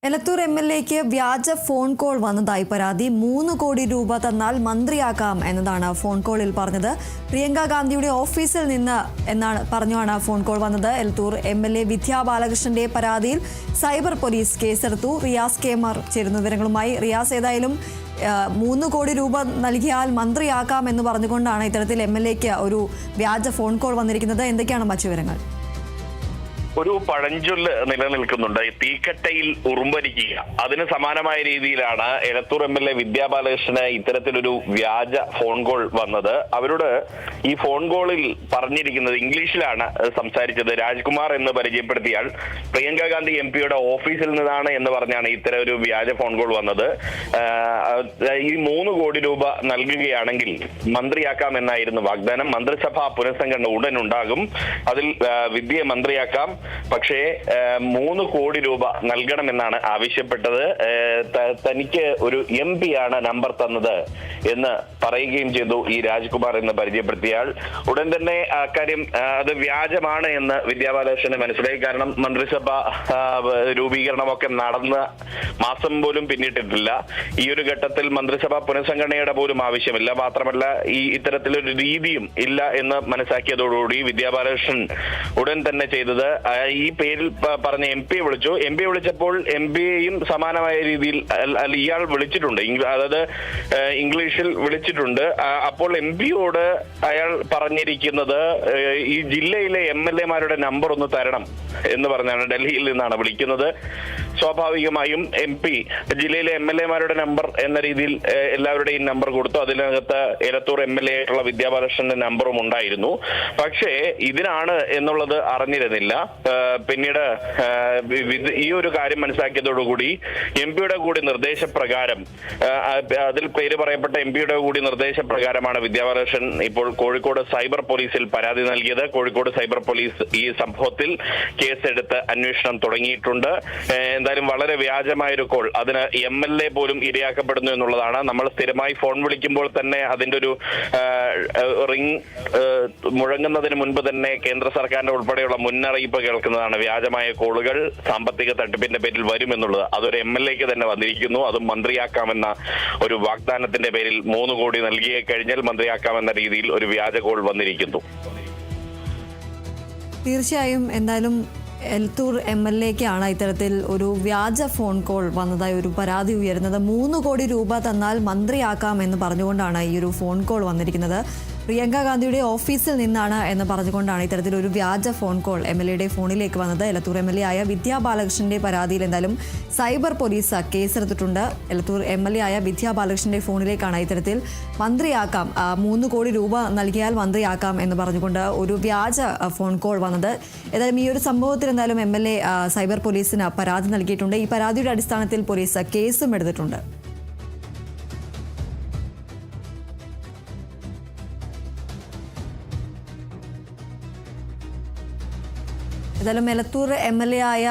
എലത്തൂർ എംഎൽഎക്ക് വ്യാജ phone call വന്നതായി പരാതി. 3 കോടി രൂപ തന്നാൽ മന്ത്രിയാക്കാം എന്നതാണ് ഫോൺ കോളിൽ പറഞ്ഞത്. പ്രിയങ്ക ഗാന്ധിയുടെ ഓഫീസിൽ നിന്ന് പറഞ്ഞാണ് ഫോൺ കോൾ വന്നത്. എലത്തൂർ എംഎൽഎ വിദ്യാ ബാലകൃഷ്ണന്റെ പരാതിയിൽ സൈബർ പോലീസ് കേസെടുത്തു. റിയാസ് കെമാർ ചേരുന്ന വിവരങ്ങളുമായി. റിയാസ്, ഏതായാലും 3 കോടി രൂപ നൽകിയാൽ മന്ത്രിയാക്കാം എന്ന് പറഞ്ഞുകൊണ്ടാണ് ഇത്തരത്തിൽ എംഎൽഎക്ക് ഒരു വ്യാജ ഫോൺ കോൾ വന്നിരിക്കുന്നത്. എന്തൊക്കെയാണ് മറ്റു വിവരങ്ങൾ? ഒരു പഴഞ്ചൊല്ല് നിലനിൽക്കുന്നുണ്ട്, തീക്കട്ടയിൽ ഉറുമ്പരിക്കുക. അതിന് സമാനമായ രീതിയിലാണ് എലത്തൂർ എംഎൽഎ വിദ്യാ ബാലകൃഷ്ണന് ഇത്തരത്തിലൊരു വ്യാജ ഫോൺ കോൾ വന്നത്. അവരോട് ഈ ഫോൺ കോളിൽ പറഞ്ഞിരിക്കുന്നത് ഇംഗ്ലീഷിലാണ് സംസാരിച്ചത്. രാജ്കുമാർ എന്ന് പരിചയപ്പെടുത്തിയാൽ പ്രിയങ്ക ഗാന്ധി എംപിയുടെ ഓഫീസിൽ നിന്നാണ് എന്ന് പറഞ്ഞാണ് ഇത്തരം ഒരു വ്യാജ ഫോൺ കോൾ വന്നത്. ഈ 3 കോടി രൂപ നൽകുകയാണെങ്കിൽ മന്ത്രിയാക്കാം എന്നായിരുന്നു വാഗ്ദാനം. മന്ത്രിസഭാ പുനഃസംഘടന ഉടൻ ഉണ്ടാകും, അതിൽ വിദ്യയെ മന്ത്രിയാക്കാം, പക്ഷേ 3 കോടി രൂപ നൽകണമെന്നാണ് ആവശ്യപ്പെട്ടത്. തനിക്ക് ഒരു MP ആണ് നമ്പർ തന്നത് എന്ന് പറയുകയും ചെയ്തു ഈ രാജ്കുമാർ എന്ന് പരിചയപ്പെടുത്തിയാൽ. ഉടൻ തന്നെ അക്കാര്യം അത് വ്യാജമാണ് എന്ന് വിദ്യാ ബാലകൃഷ്ണന് മനസ്സിലായി. കാരണം മന്ത്രിസഭ രൂപീകരണമൊക്കെ നടന്ന മാസം പോലും പിന്നിട്ടിട്ടില്ല. ഈ ഒരു ഘട്ടത്തിൽ മന്ത്രിസഭ പുനഃസംഘടനയുടെ പോലും ആവശ്യമില്ല. മാത്രമല്ല ഈ ഇത്തരത്തിലൊരു രീതിയും ഇല്ല എന്ന് മനസ്സിലാക്കിയതോടുകൂടി വിദ്യാ ബാലകൃഷ്ണൻ ഉടൻ തന്നെ ചെയ്തത് ഈ പേരിൽ പറഞ്ഞ MP വിളിച്ചു. MP വിളിച്ചപ്പോൾ MPയെയും സമാനമായ രീതിയിൽ ഇയാൾ വിളിച്ചിട്ടുണ്ട്, അതായത് ഇംഗ്ലീഷിൽ വിളിച്ചിട്ടുണ്ട്. അപ്പോൾ MPയോട് അയാൾ പറഞ്ഞിരിക്കുന്നത് ഈ ജില്ലയിലെ MLA-മാരുടെ നമ്പർ ഒന്ന് തരണം എന്ന് പറഞ്ഞാണ്. ഡൽഹിയിൽ നിന്നാണ് വിളിക്കുന്നത്. സ്വാഭാവികമായും MP ജില്ലയിലെ MLA-മാരുടെ നമ്പർ എന്ന രീതിയിൽ എല്ലാവരുടെയും നമ്പർ കൊടുത്തു. അതിനകത്ത് എലത്തൂർ MLA ആയിട്ടുള്ള വിദ്യാ ബാലകൃഷ്ണന്റെ നമ്പറും ഉണ്ടായിരുന്നു. പക്ഷേ ഇതിനാണ് എന്നുള്ളത് അറിഞ്ഞിരുന്നില്ല. പിന്നീട് ഈ ഒരു കാര്യം മനസ്സിലാക്കിയതോടുകൂടി MPയുടെ കൂടി നിർദ്ദേശപ്രകാരം, അതിൽ പേര് പറയപ്പെട്ട MPയുടെ കൂടി നിർദ്ദേശപ്രകാരമാണ് വിദ്യാ ബാലകൃഷ്ണൻ ഇപ്പോൾ കോഴിക്കോട് സൈബർ പോലീസിൽ പരാതി നൽകിയത്. കോഴിക്കോട് സൈബർ പോലീസ് ഈ സംഭവത്തിൽ കേസെടുത്ത് അന്വേഷണം തുടങ്ങിയിട്ടുണ്ട്. എന്തായാലും വളരെ വ്യാജമായൊരു കോൾ, അതിന് MLA പോലും ഇരയാക്കപ്പെടുന്നു എന്നുള്ളതാണ്. നമ്മൾ സ്ഥിരമായി ഫോൺ വിളിക്കുമ്പോൾ തന്നെ അതിന്റെ ഒരു റിംഗ് മുഴങ്ങുന്നതിന് മുൻപ് തന്നെ കേന്ദ്ര സർക്കാരിന്റെ ഉൾപ്പെടെയുള്ള മുന്നറിയിപ്പ് കേൾക്കുന്നതാണ്. വ്യാജമായ കോളുകൾ സാമ്പത്തിക തട്ടിപ്പിന്റെ പേരിൽ വരുമെന്നുള്ളത്. അതൊരു MLA-ക്ക് തന്നെ വന്നിരിക്കുന്നു. അതും മന്ത്രിയാക്കാമെന്ന ഒരു വാഗ്ദാനത്തിന്റെ പേരിൽ 3 കോടി നൽകിയേ കഴിഞ്ഞാൽ മന്ത്രിയാക്കാമെന്ന രീതിയിൽ ഒരു വ്യാജ കോൾ വന്നിരിക്കുന്നു. തീർച്ചയായും എന്തായാലും എലത്തൂർ MLA-ക്കാണ് ഇത്തരത്തിൽ ഒരു വ്യാജ ഫോൺ കോൾ വന്നതായി ഒരു പരാതി ഉയരുന്നത്. 3 കോടി രൂപ തന്നാൽ മന്ത്രിയാക്കാം എന്ന് പറഞ്ഞുകൊണ്ടാണ് ഈ ഒരു ഫോൺ കോൾ വന്നിരിക്കുന്നത്. പ്രിയങ്ക ഗാന്ധിയുടെ ഓഫീസിൽ നിന്നാണ് എന്ന് പറഞ്ഞുകൊണ്ടാണ് ഇത്തരത്തിലൊരു വ്യാജ ഫോൺ കോൾ MLA-യുടെ ഫോണിലേക്ക് വന്നത്. എലത്തൂർ MLA ആയ വിദ്യാ ബാലകൃഷ്ണന്റെ പരാതിയിൽ എന്തായാലും സൈബർ പോലീസ് കേസെടുത്തിട്ടുണ്ട്. എലത്തൂർ MLA ആയ വിദ്യാ ബാലകൃഷ്ണന്റെ ഫോണിലേക്കാണ് ഇത്തരത്തിൽ മന്ത്രിയാക്കാം, 3 കോടി രൂപ നൽകിയാൽ മന്ത്രിയാക്കാം എന്ന് പറഞ്ഞുകൊണ്ട് ഒരു വ്യാജ ഫോൺ കോൾ വന്നത്. ഏതായാലും ഈ ഒരു സംഭവത്തിൽ എന്തായാലും MLA സൈബർ പോലീസിന് പരാതി നൽകിയിട്ടുണ്ട്. ഈ പരാതിയുടെ അടിസ്ഥാനത്തിൽ പോലീസ് കേസും എടുത്തിട്ടുണ്ട്. ഏതായാലും എലത്തൂർ MLA ആയ